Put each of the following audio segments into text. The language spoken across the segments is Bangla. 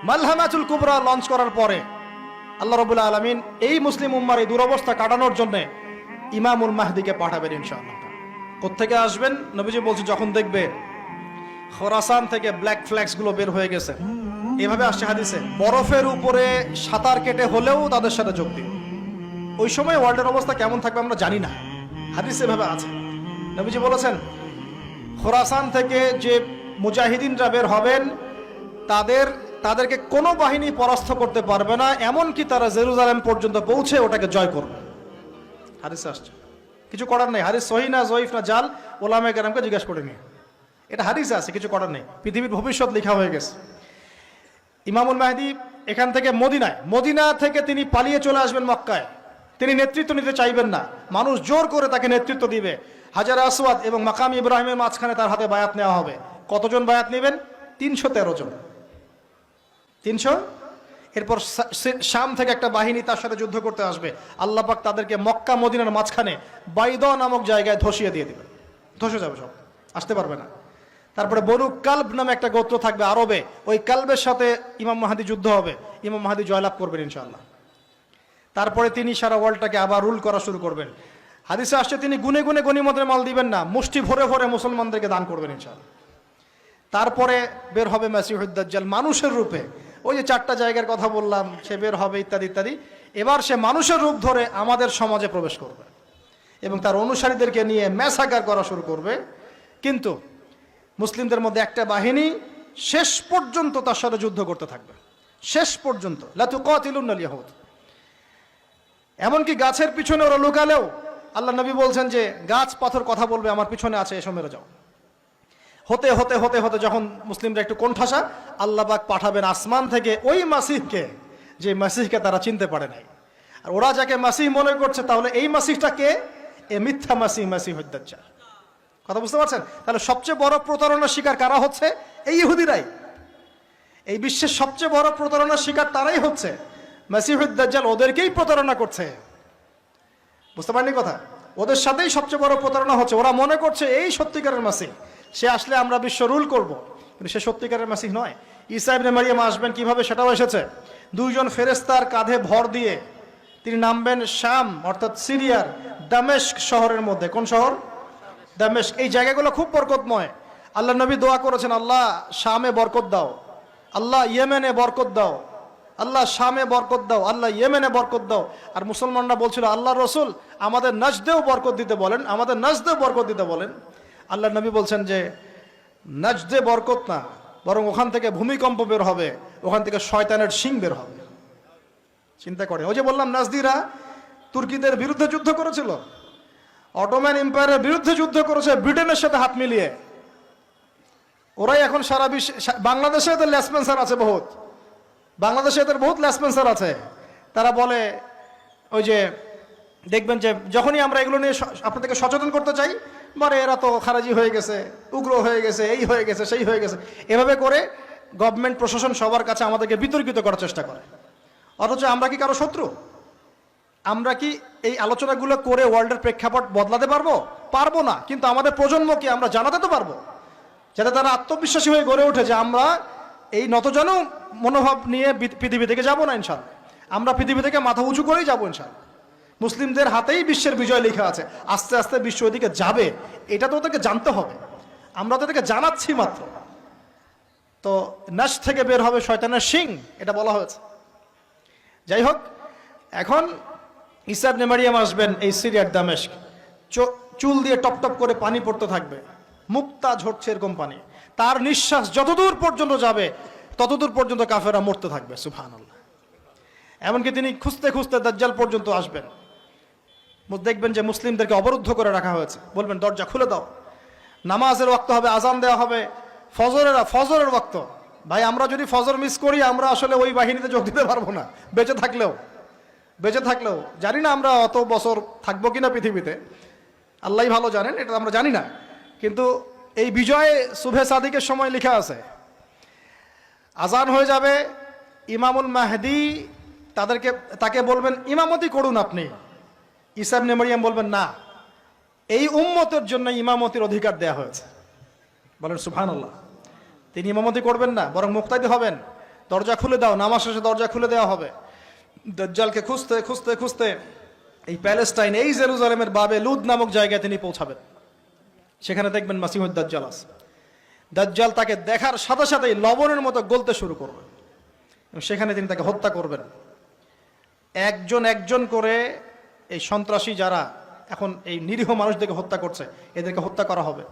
মালহামাতুল কুবরা লঞ্চ করার পরে আল্লাহ রাব্বুল আলামিন এই মুসলিম উম্মার এই দুরবস্থা কাটানোর জন্য ইমামুল মাহদিকে পাঠাবেন ইনশাআল্লাহ। কোত্থেকে আসবেন? নবীজি বলছে যখন দেখবে খোরাসান থেকে ব্ল্যাক ফ্ল্যাগস গুলো বের হয়ে গেছে, এভাবে আসছে হাদিসে, বরফের উপরে সাঁতার কেটে হলেও তাদের সাথে যোগ দিন। ওই সময় ওয়ার্ল্ডের অবস্থা কেমন থাকবে আমরা জানি না, হাদিসে এভাবে আছে। নবীজি বলেছেন খোরাসান থেকে যে মুজাহিদিনরা বের হবেন তাদেরকে কোনো বাহিনী পরাস্ত করতে পারবে না, এমনকি তারা জেরুজালেম পর্যন্ত পৌঁছে ওটাকে জয় করবে। হাদিসে আসছে, কিছু করার নেই। হাদিস সহিহ না জয়ীফ না জাল, ওলামায়ে কেরামকে জিজ্ঞাসা করে নিয়ে, এটা হাদিসে আছে, কিছু করার নেই। পৃথিবীর ভবিষ্যৎ লেখা হয়ে গেছে। ইমামুল মাহদি এখান থেকে মদিনা থেকে তিনি পালিয়ে চলে আসবেন মক্কায়। তিনি নেতৃত্ব নিতে চাইবেন না, মানুষ জোর করে তাকে নেতৃত্ব দিবে। হাজার আসওয়াদ এবং মাকাম ইব্রাহিমের মাঝখানে তার হাতে বায়াত নেওয়া হবে। কতজন বায়াত নেবেন? 313 জন। 300। এরপর শাম থেকে একটা বাহিনী তার সাথে যুদ্ধ করতে আসবে। আল্লাহ পাক তাদেরকে মক্কা মদিনার মাঝখানে বাইদা নামক জায়গায় ধসিয়ে দিয়ে দিবে, ধসে যাবে, সব আসতে পারবে না। তারপরে বনু কালব নামে একটা গোত্র থাকবে আরবে, ওই কালবের সাথে ইমাম মাহদি যুদ্ধ হবে, ইমাম মাহদি জয়লাভ করবেন ইনশাআল্লাহ। তারপরে তিনি সারা ওয়ার্ল্ডটাকে আবার রুল করা শুরু করবেন। হাদিসে আসছে তিনি গুনে গুনে গনিমতের মাল দিবেন না, মুষ্টি ভরে ভরে মুসলমানদেরকে দান করবেন ইনশাআল্লাহ। তারপরে বের হবে মাসিহুদ দাজ্জাল মানুষের রূপে, ওই যে 4টা জায়গার কথা বললাম, সে বের হবে ইত্যাদি ইত্যাদি। এবার সে মানুষের রূপ ধরে আমাদের সমাজে প্রবেশ করবে এবং তার অনুসারীদেরকে নিয়ে ম্যাসাকার করা শুরু করবে। কিন্তু মুসলিমদের মধ্যে একটা বাহিনী শেষ পর্যন্ত তার সাথে যুদ্ধ করতে থাকবে, শেষ পর্যন্ত। লা তুকাতিলুনাল ইয়াহুদ, এমনকি গাছের পিছনে ওরা লুকালেও আল্লাহ নবী বলছেন যে গাছ পাথর কথা বলবে আমার পিছনে আছে, এসো মেরে যাও। হতে হতে হতে হতে যখন মুসলিমরা একটু কোণঠাসা, আল্লাহ পাক পাঠাবেন আসমান থেকে ওই মাসিহকে, যে মাসিহকে তারা চিনতে পারে নাই। আর ওরা যাকে মাসিহ মনে করছে, তাহলে এই মাসিহটা কে? এ মিথ্যা মাসিহুদ দাজ্জাল। কথা বুঝতে পারছেন? তাহলে সবচেয়ে বড় প্রতারণার শিকার কারা হচ্ছে? এই ইহুদিরাই। এই বিশ্বের সবচেয়ে বড় প্রতারণার শিকার তারাই হচ্ছে। মাসিহুদ দাজ্জাল ওদেরকেই প্রতারণা করছে, বুঝতে পারেননি কথা? ওদের সাথেই সবচেয়ে বড় প্রতারণা হচ্ছে। ওরা মনে করছে এই সত্যিকারের মাসিহ, সে আসলে আমরা বিশ্ব রুল করব, কিন্তু সে সত্যিকারের মাসিহ নয়। ঈসা ইবনে মারিয়াম আসবেন কিভাবে সেটাও এসেছে। 2 জন ফেরেশতার কাঁধে ভর দিয়ে তিনি নামবেন শাম অর্থাৎ সিরিয়ার দামেস্ক শহরের মধ্যে। কোন শহর? দামেস্ক। এই জায়গাগুলো খুব বরকতময়। আল্লাহ নবী দোয়া করেছেন, আল্লাহ শামে বরকত দাও, আল্লাহ ইয়েমেনে বরকত দাও, আল্লাহ শামে বরকত দাও, আল্লাহ ইয়েমেনে বরকত দাও। আর মুসলমানরা বলছিল, আল্লাহ রসুল আমাদের নাজদেও বরকত দিতে বলেন, আমাদের নাজদেও বরকত দিতে বলেন। আল্লাহ নবী বলছেন যে নাজদে বরকত না, বরং ওখান থেকে ভূমিকম্প বের হবে, ওখান থেকে শয়তানের শিং বের হবে। চিন্তা করে, ওই যে বললাম নাজদিরা তুর্কিদের বিরুদ্ধে যুদ্ধ করেছিল, অটোম্যান এম্পায়ারের বিরুদ্ধে যুদ্ধ করেছে ব্রিটেনের সাথে হাত মিলিয়ে। ওরাই এখন সারা বিশ্বে, বাংলাদেশে এদের লেসপেন্সার আছে বহুত, বাংলাদেশে এদের বহুত লেসপেন্সার আছে। তারা বলে, ওই যে দেখবেন যে যখনই আমরা এগুলো নিয়ে আপনাদেরকে সচেতন করতে চাই, বলে এরা তো খারাজি হয়ে গেছে, উগ্র হয়ে গেছে, এই হয়ে গেছে, সেই হয়ে গেছে, এভাবে করে গভর্নমেন্ট প্রশাসন সবার কাছে আমাদেরকে বিতর্কিত করার চেষ্টা করে। অথচ আমরা কি কারো শত্রু? আমরা কি এই আলোচনাগুলো করে ওয়ার্ল্ডের প্রেক্ষাপট বদলাতে পারবো? পারবো না, কিন্তু আমাদের প্রজন্মকে আমরা জানাতে তো পারবো, যাতে তারা আত্মবিশ্বাসী হয়ে গড়ে ওঠে যে আমরা এই নতজন মনোভাব নিয়ে পৃথিবী থেকে যাবো না ইনশাল্লাহ। আমরা পৃথিবী থেকে মাথা উঁচু করেই যাবো ইনশাল্লাহ। মুসলিমদের হাতেই বিশ্বের বিজয় লেখা আছে, আস্তে আস্তে বিশ্ব ওদিকে যাবে, এটা তো ওদেরকে জানতে হবে। আমরা তো ওদেরকে জানাচ্ছি মাত্র। তো নাশ থেকে বের হবে শয়তানের শিং, এটা বলা হয়েছে। যাই হোক, এখন ঈসা ইবনে মারিয়াম আসবেন এই সিরিয়ার দামেস্ক, চুল দিয়ে টপ টপ করে পানি পড়তে থাকবে, মুক্তা ঝরছে এরকম পানি। তার নিঃশ্বাস যতদূর পর্যন্ত যাবে ততদূর পর্যন্ত কাফেররা মরতে থাকবে, সুবহানাল্লাহ। এমনকি তিনি খুঁজতে খুঁজতে দাজ্জাল পর্যন্ত আসবেন। দেখবেন যে মুসলিমদেরকে অবরুদ্ধ করে রাখা হয়েছে, বলবেন দরজা খুলে দাও, নামাজের ওয়াক্ত হবে, আজান দেওয়া হবে, ফজরের ওয়াক্ত। ভাই আমরা যদি ফজর মিস করি, আমরা আসলে ওই বাহিনীতে যোগ দিতে পারবো না, বেঁচে থাকলেও জানি না আমরা অত বছর থাকবো কিনা পৃথিবীতে, আল্লাহই ভালো জানেন, এটা আমরা জানি না। কিন্তু এই বিজয় সুবহে সাদিকের সময় লেখা আছে। আজান হয়ে যাবে, ইমামুল মাহদি তাকে বলবেন ইমামতি করুন আপনি। ঈসা ইবনে মারিয়াম বলবেন না, এই উম্মতের জন্য ইমামতির অধিকার দেয়া হয়েছে। বলেন সুবহানাল্লাহ। তিনি ইমামতি করবেন না, বরং মুক্তাদি হবেন। দরজা খুলে দাও, নামাজ শেষে দরজা খুলে দেওয়া হবে। দাজ্জালকে খুঁজতে খুঁজতে খুঁজতে এই প্যালেস্টাইন, এই জেরুজালেমের বাবে লুদ নামক জায়গায় তিনি পৌঁছাবেন। সেখানে দেখবেন মাসিহুদ দাজ্জাল আছে। দাজ্জাল তাকে দেখার সাথে সাথেই লবণের মতো গলতে শুরু করবে এবং সেখানে তিনি তাকে হত্যা করবেন। একজন একজন করে এই সন্ত্রাসী যারা এখন এই নিরীহ মানুষদেরকে হত্যা করছে, এদেরকে হত্যা করা হবে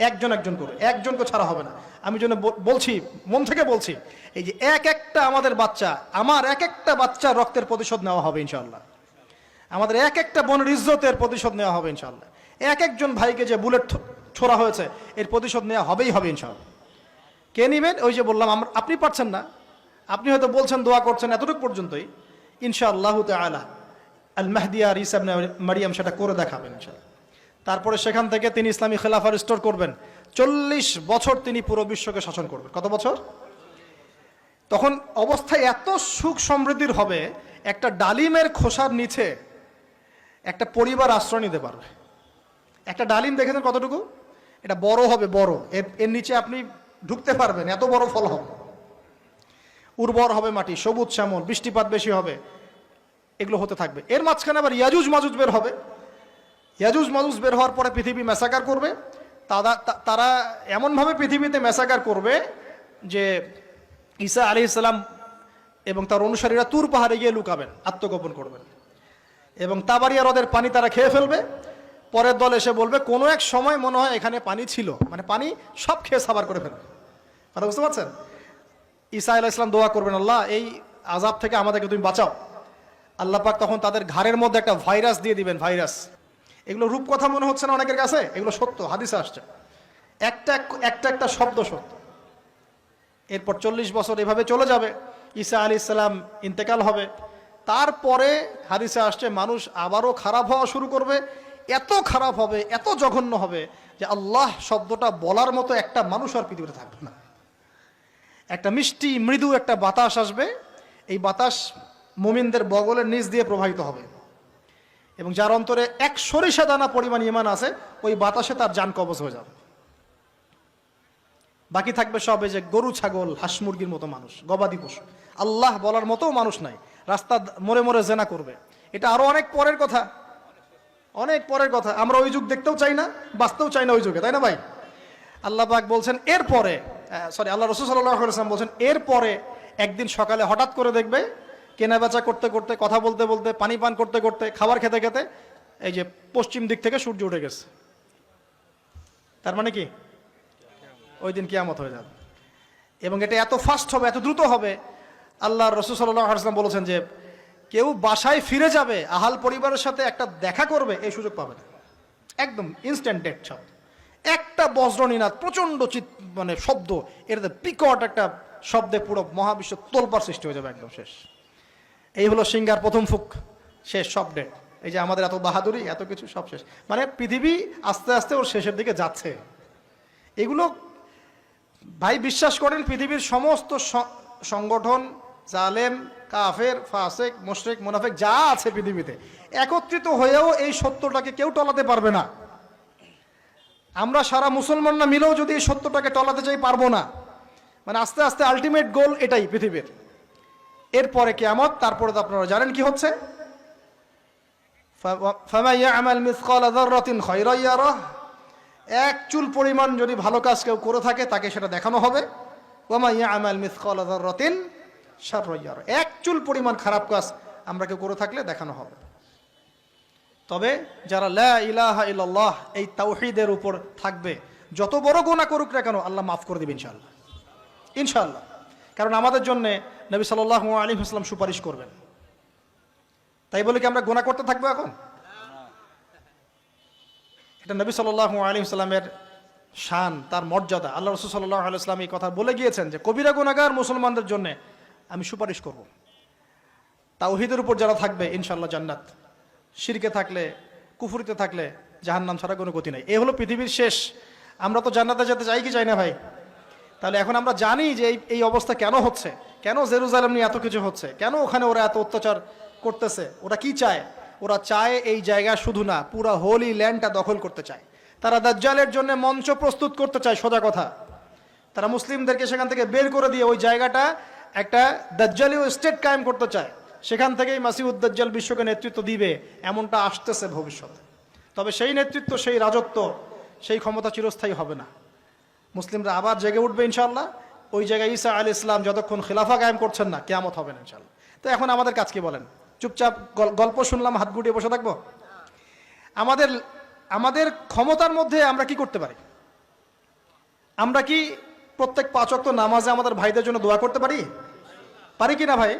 একজন একজন করে, একজনকে ছাড়া হবে না। আমি জন্য বলছি, মন থেকে বলছি, এই যে এক একটা আমাদের বাচ্চা, আমার এক একটা বাচ্চার রক্তের প্রতিশোধ নেওয়া হবে ইনশাআল্লাহ। আমাদের এক একটা বোনের ইজ্জতের প্রতিশোধ নেওয়া হবে ইনশাআল্লাহ। এক একজন ভাইকে যে বুলেট ছোড়া হয়েছে এর প্রতিশোধ নেওয়া হবেই হবে ইনশাআল্লাহ। কে নিবেন? ওই যে বললাম, আপনি পারছেন না, আপনি হয়তো বলছেন দোয়া করছেন এতটুকু পর্যন্তই। ইনশাআল্লাহ তাআলা আল মাহদি আর ঈসা ইবনে মারিয়াম সেটা করে দেখাবেন ইনশাআল্লাহ। তারপরে সেখান থেকে তিনি ইসলামী খেলাফা রিস্টোর করবেন। 40 বছর তিনি পুরো বিশ্বকে শাসন করবেন। কত বছর? তখন অবস্থা এত সুখ সমৃদ্ধির হবে, একটা ডালিমের খোসার নিচে একটা পরিবার আশ্রয় নিতে পারবে। একটা ডালিম দেখেছেন কতটুকু? এটা বড় হবে, বড়, এর নিচে আপনি ঢুকতে পারবেন, এত বড় ফল হবে। উর্বর হবে মাটি, সবুজ শ্যামল, বৃষ্টিপাত বেশি হবে, এগুলো হতে থাকবে। এর মাঝখানে আবার ইয়াজুজ মাজুজ বের হবে। ইয়াজুজ মাজুজ বের হওয়ার পরে পৃথিবী ম্যাসাকার করবে। তারা এমনভাবে পৃথিবীতে ম্যাসাকার করবে যে ঈসা আলাইহিস সালাম এবং তার অনুসারীরা তুর পাহাড়ে গিয়ে লুকাবেন, আত্মগোপন করবেন এবং তাবারিয়া হ্রদের পানি তারা খেয়ে ফেলবে। পরের দল এসে বলবে কোনো এক সময় মনে হয় এখানে পানি ছিল, মানে পানি সব খেয়ে সাবার করে ফেলবে। কথা বুঝতে পারছেন? ঈসা আলাইহিস সালাম দোয়া করবেন, আল্লাহ এই আযাব থেকে আমাদেরকে তুমি বাঁচাও। আল্লাহ পাক তখন তাদের ঘাড়ের মধ্যে একটা ভাইরাস দিয়ে দিবেন, ভাইরাস। এগুলো রূপকথা মনে হচ্ছে না অনেকের কাছে? এগুলো সত্য, হাদিসে আসছে, একটা একটা শব্দ সত্য। এরপর 40 বছর এভাবে চলে যাবে, ঈসা আলাইহিস সালাম ইন্তেকাল হবে। তারপরে হাদিসে আসছে মানুষ আবারও খারাপ হওয়া শুরু করবে। এত খারাপ হবে, এত জঘন্য হবে যে আল্লাহ শব্দটা বলার মতো একটা মানুষ আর পৃথিবীতে থাকবে না। একটা মিষ্টি মৃদু একটা বাতাস আসবে, এই বাতাস মুমিনদের বগলের নিচ দিয়ে প্রবাহিত হবে এবং যার অন্তরে এক সরিষা দানা পরিমাণ ঈমান আছে, ওই বাতাসে তার জান কবজ হয়ে যাবে। বাকি থাকবে সব এই যে গরু ছাগল হাঁস মুরগির মতো মানুষ, গবাদি পশু। আল্লাহ বলার মতো মানুষ নাই, রাস্তা মোড়ে মোড়ে জেনা করবে। এটা আরো অনেক পরের কথা, অনেক পরের কথা। আমরা ওই যুগ দেখতেও চাই না, বাঁচতেও চাই না ওই যুগে, তাই না ভাই? আল্লাহ পাক বলছেন এরপরে, আল্লাহ রাসূল সাল্লাল্লাহু আলাইহি ওয়াসাল্লাম বলছেন এরপরে একদিন সকালে হঠাৎ করে দেখবে কেনা বেচা করতে করতে, কথা বলতে বলতে, পানি পান করতে করতে, খাবার খেতে খেতে এই যে পশ্চিম দিক থেকে সূর্য উঠে গেছে। তার মানে কি? ওই দিন কিয়ামত হয়ে যাবে এবং এটা এত ফাস্ট হবে, এত দ্রুত হবে। আল্লাহ রাসূল সাল্লাল্লাহু আলাইহি ওয়াসাল্লাম বলেছেন যে কেউ বাসায় ফিরে যাবে, আহাল পরিবারের সাথে একটা দেখা করবে, এই সুযোগ পাবে না। একদম ইনস্ট্যান্ট ডেট সব। একটা বজ্রনীনাদ, প্রচণ্ড মানে শব্দ, এটাতে বিকট একটা শব্দে পুরো মহাবিশ্ব তোলপাড় সৃষ্টি হয়ে যাবে, একদম শেষ। এই হলো সিঙ্গার প্রথম ফুক, শেষ, সব ডেট। এই যে আমাদের এত বাহাদুরি, এত কিছু সব শেষ। মানে পৃথিবী আস্তে আস্তে ওর শেষের দিকে যাচ্ছে। এগুলো ভাই বিশ্বাস করেন, পৃথিবীর সমস্ত সংগঠন, জালেম, কাফের, ফাসেক, মুশরিক, মুনাফিক যা আছে পৃথিবীতে একত্রিত হয়েও এই সত্যটাকে কেউ টলাতে পারবে না। আমরা সারা মুসলমানরা মিলেও যদি এই সত্যটাকে টলাতে চাই, পারবো না। মানে আস্তে আস্তে আলটিমেট গোল এটাই পৃথিবীর। এরপরে কিয়ামত, তারপরে তো আপনারা জানেন কি হচ্ছে। ফামান ইয়া'মাল মিসকালা যাররাতিন খায়রান ইয়ারাহ, এক চুল পরিমাণ যদি ভালো কাজ কেউ করে থাকে তাকে সেটা দেখানো হবে। ওয়া মান ইয়া'মাল মিসকালা যাররাতিন শাররান ইয়ারাহ, এক চুল পরিমাণ খারাপ কাজ আমরা কেউ করে থাকলে দেখানো হবে। তবে যারা লা ইলাহা ইল্লাল্লাহ এই তাওহীদের উপর থাকবে, যত বড় গুনাহ করুক না কেন আল্লাহ মাফ করে দিবেন ইনশাআল্লাহ, ইনশাআল্লাহ। কারণ আমাদের জন্য নবী সাল্লাল্লাহু আলাইহি ওয়াসাল্লাম সুপারিশ করবেন। তাই বলে কি আমরা গুনাহ করতে থাকবো এখন? এটা নবী সাল্লাল্লাহু আলাইহি ওয়াসাল্লামের শান, তার মর্যাদা। আল্লাহ রাসূল সাল্লাল্লাহু আলাইহি ওয়াসাল্লাম এই কথা বলে গিয়েছেন যে কবিরা গুনাহগার মুসলমানদের জন্য আমি সুপারিশ করব। তাওহীদের উপর যারা থাকবে ইনশাআল্লাহ জান্নাত, শিরকে থাকলে, কুফরিতে থাকলে জাহান্নাম ছাড়া কোনো গতি নাই। এই হলো পৃথিবীর শেষ। আমরা তো জান্নাতে যেতে চাই কি চাই না ভাই? তাহলে এখন আমরা জানি যে এই অবস্থা কেন হচ্ছে, কেন জেরুজালেম নিয়ে এত কিছু হচ্ছে, কেন ওখানে ওরা এত অত্যাচার করতেছে। ওরা কি চায়? ওরা চায় এই জায়গা শুধু না, পুরা হোলি ল্যান্ডটা দখল করতে চায়। তারা দাজ্জালের জন্য মঞ্চ প্রস্তুত করতে চায়, সোজা কথা। তারা মুসলিমদেরকে সেখান থেকে বের করে দিয়ে ওই জায়গাটা একটা দাজ্জালীয় স্টেট কায়েম করতে চায়, সেখান থেকেই মাসিউদ দাজ্জাল বিশ্বকে নেতৃত্ব দিবে, এমনটা আসতেছে ভবিষ্যতে। তবে সেই নেতৃত্ব, সেই রাজত্ব, সেই ক্ষমতা চিরস্থায়ী হবে না। মুসলিমরা আবার জেগে উঠবে ইনশাআল্লাহ। ওই জায়গায় ঈসা আলাইহিস সালাম যতক্ষণ খিলাফা কায়েম করছেন না, কিয়ামত হবে না ইনশাআল্লাহ। তো এখন আমাদের কাজ কি বলেন? চুপচাপ গল্প শুনলাম, হাত গুটিয়ে বসে থাকবো? আমাদের আমাদের ক্ষমতার মধ্যে আমরা কি করতে পারি? আমরা কি প্রত্যেক 5 ওয়াক্ত নামাজে আমাদের ভাইদের জন্য দোয়া করতে পারি? পারি কি না ভাই?